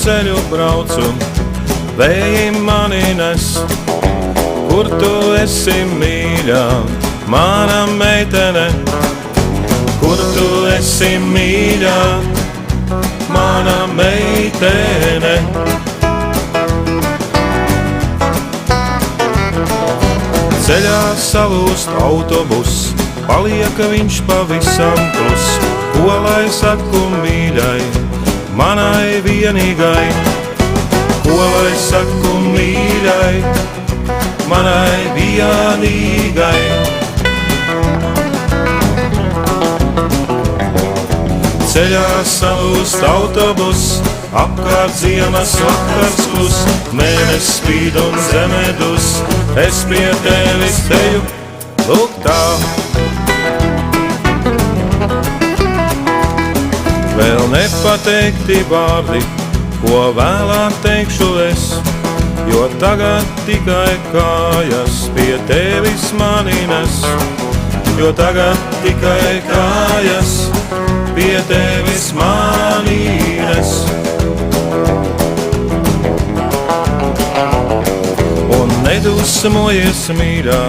ceļu braucu, vēji mani nes. Kur tu esi, mīļā, mana meitene? Kur tu esi, mīļā, mana meitene? Ceļā salūst autobus, paliek viņš pavisam klus. Ko lai saku mīļai, manai vienīgai? Ko lai saku mīļai, manai vienīgai? Ceļā salūst autobus, apkārt ziemas vakars klus. Mēnesis spīd un zeme dus, es pie tevis teju, lūk tā. Vēl nepateikti vārdi, ko vēlāk teikšu es, jo tagad tikai kājas pie tevis mani nes. Jo tagad tikai kājas pie tevis mani nes. Un nedusmojies, mīļā,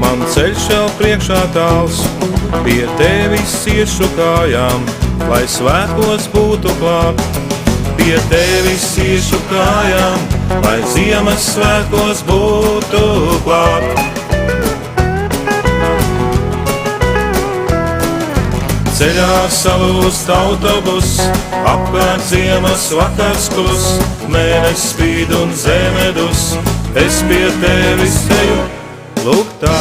man ceļš jau priekšā tāls. Pie tevis iešu kājām, lai svētkos būtu klāt. Pie tevis iešu kājām, lai Ziemassvētkos būtu klāt. Ceļā salūst autobus, apkārt ziemas vakars klus. Mēnesis spīd un zeme dus, es pie tevis teju, lūk tā.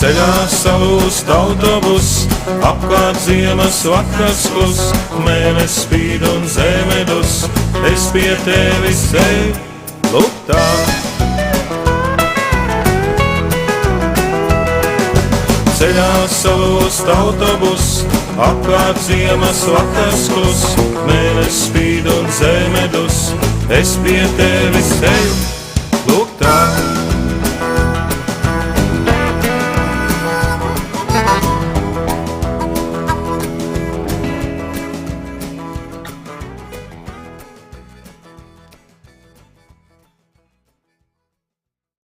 Ceļā salūst autobus, apkārt ziemas vakars klus. Mēnesis spīd un zeme dus, es pie tevis teju, lūk tā. Ceļā salūst autobus, apkārt ziemas vakars klus. Mēnesis spīd un zeme dus, es pie tevis teju,